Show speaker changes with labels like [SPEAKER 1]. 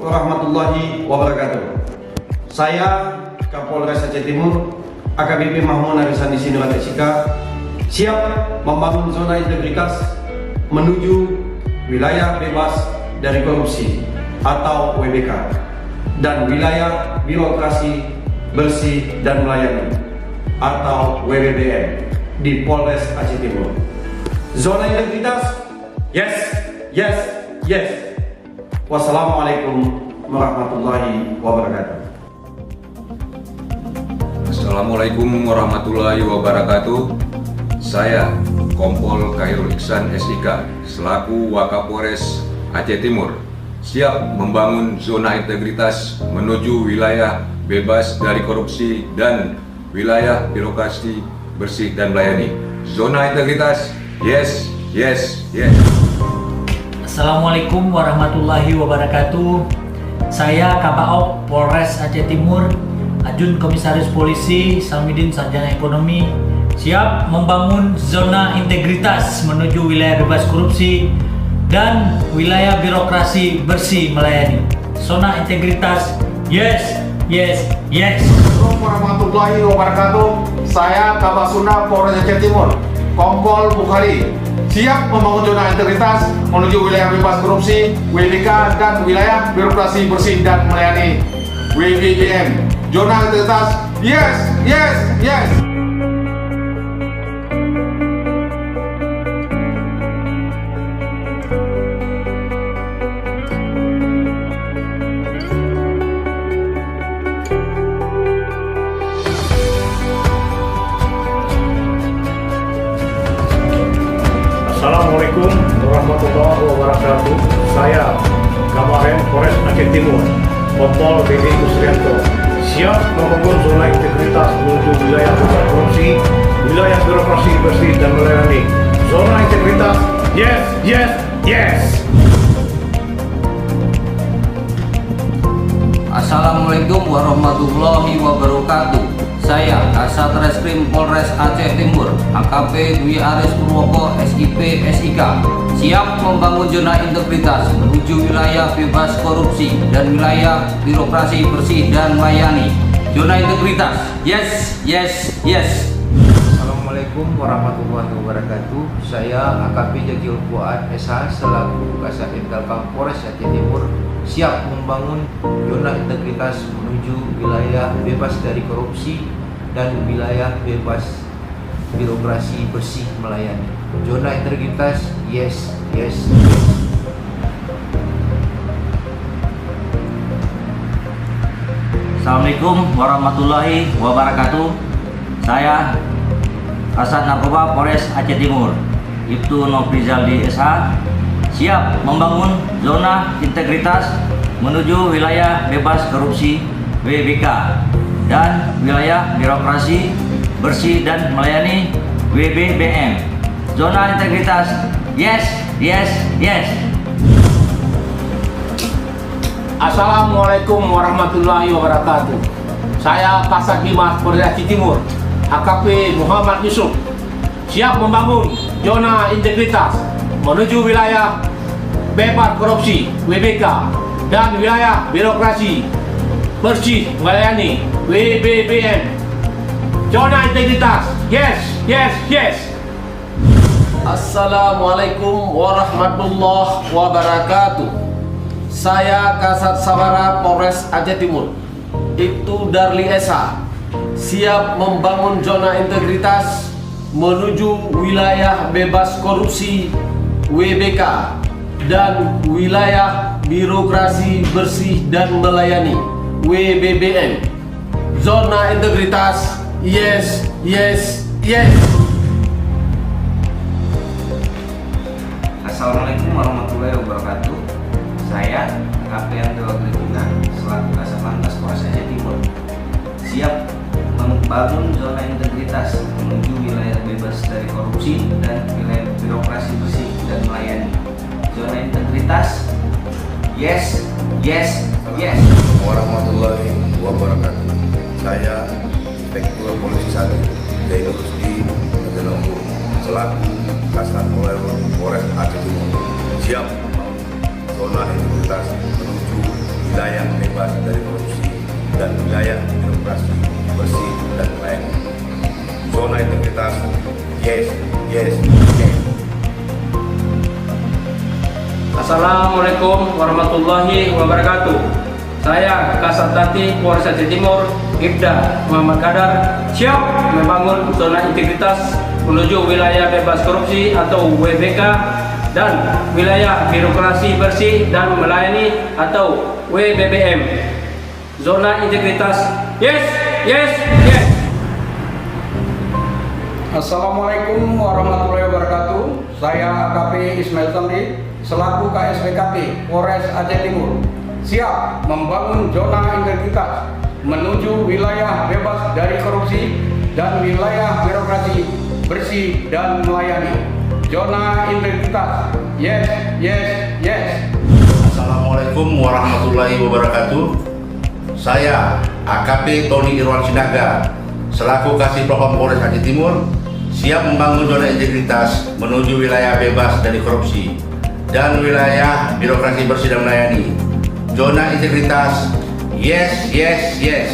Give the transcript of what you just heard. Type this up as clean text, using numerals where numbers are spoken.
[SPEAKER 1] warahmatullahi wabarakatuh. Saya Kapolres Aceh Timur, AKBP Mahmud Arisandi Sinurat SIK, siap membangun zona integritas menuju wilayah bebas dari korupsi atau WBK dan wilayah birokrasi bersih dan melayani atau WBBM di Polres Aceh Timur. Zona integritas, yes, yes, yes. Wassalamualaikum warahmatullahi wabarakatuh.
[SPEAKER 2] Assalamualaikum warahmatullahi wabarakatuh. Saya Kompol Khairul Ihsan SIK selaku Wakapolres Aceh Timur siap membangun zona integritas menuju wilayah bebas dari korupsi dan wilayah birokrasi bersih dan melayani. Zona integritas, yes, yes, yes.
[SPEAKER 3] Assalamualaikum warahmatullahi wabarakatuh. Saya Kabaok Polres Aceh Timur, Ajun Komisaris Polisi Samidin Sarjana Ekonomi, siap membangun zona integritas menuju wilayah bebas korupsi dan wilayah birokrasi bersih melayani. Zona integritas, yes, yes, yes.
[SPEAKER 4] Assalamualaikum warahmatullahi wabarakatuh. Saya Kabasuna Polres Aceh Timur, Kompol Bukhari, siap membangun zona integritas menuju wilayah bebas korupsi, WBK, dan wilayah birokrasi bersih dan melayani, WBBM. Zona integritas, yes, yes, yes.
[SPEAKER 5] Assalamualaikum warahmatullahi wabarakatuh. Saya Kamahen Polres Aceh Timur, Kompol Dedi Kusrianto, siap membangun zona integritas menuju wilayah bebas korupsi, wilayah birokrasi bersih dan melayani. Zona integritas, yes, yes, yes.
[SPEAKER 6] Assalamualaikum warahmatullahi wabarakatuh. Saya Kasat Reskrim Polres Aceh Timur, AKP Dwi Aris Purwoko SIP SIK, siap membangun zona integritas menuju wilayah bebas korupsi dan wilayah birokrasi bersih dan melayani. Zona integritas, yes, yes, yes.
[SPEAKER 7] Assalamualaikum warahmatullahi wabarakatuh. Saya AKP Jagil Fuad SH selaku Kasat Intelkam Polres Aceh Timur, siap membangun zona integritas menuju wilayah bebas dari korupsi dan wilayah bebas birokrasi bersih melayani. Zona integritas, yes, yes, yes.
[SPEAKER 3] Assalamualaikum warahmatullahi wabarakatuh. Saya Kasat Narkoba Polres Aceh Timur, Ibtu Nofrizaldi SH, siap membangun zona integritas menuju wilayah bebas korupsi WBK dan wilayah birokrasi bersih dan melayani WBBM. Zona integritas, yes, yes, yes.
[SPEAKER 5] Assalamualaikum warahmatullahi wabarakatuh. Saya Kasat Bimas Polres Aceh Timur, AKP Muhammad Yusuf, siap membangun zona integritas menuju wilayah bebas korupsi WBK dan wilayah birokrasi bersih melayani WBBM. Zona integritas, yes, yes, yes.
[SPEAKER 8] Assalamualaikum warahmatullahi wabarakatuh. Saya Kasat Sabara Polres Aceh Timur, Ibtu Darli Esa, siap membangun zona integritas menuju wilayah bebas korupsi WBK dan wilayah birokrasi bersih dan melayani WBBM. Zona integritas, yes, yes, yes.
[SPEAKER 6] Assalamualaikum warahmatullahi wabarakatuh. Saya AKP Andrew Agripina selaku Kasat Lantas Polres Aceh Timur, siap membangun zona integritas menuju wilayah bebas dari korupsi dan wilayah birokrasi bersih dan melayani. Zona integritas, yes, yes, yes.
[SPEAKER 9] Warahmatullahi wabarakatuh. Saya Inspektur Polisi 1 Zainul Rusdi Menjelonggu selaku Kasat Polres Aceh Timur, siap zona integritas menuju wilayah bebas dari korupsi dan wilayah birokrasi bersih dan melayani. Zona integritas, yes, yes, yes.
[SPEAKER 6] Assalamualaikum warahmatullahi wabarakatuh. Saya Kasat Tati Polres Aceh Timur, Ibda Muhammad Kadar, siap membangun zona integritas menuju wilayah bebas korupsi atau WBK dan wilayah birokrasi bersih dan melayani atau WBBM. Zona integritas, yes, yes, yes.
[SPEAKER 10] Assalamualaikum warahmatullahi wabarakatuh. Saya AKP Ismail Tamdi selaku KSPKP Polres Aceh Timur siap membangun zona integritas menuju wilayah bebas dari korupsi dan wilayah birokrasi bersih dan melayani. Zona integritas, yes, yes, yes.
[SPEAKER 9] Assalamualaikum warahmatullahi wabarakatuh. Saya AKP Tony Irwan Sinaga selaku Kasih Propam Polres Aceh Timur siap membangun zona integritas menuju wilayah bebas dari korupsi dan wilayah birokrasi bersih dan melayani. Zona integritas, yes, yes, yes.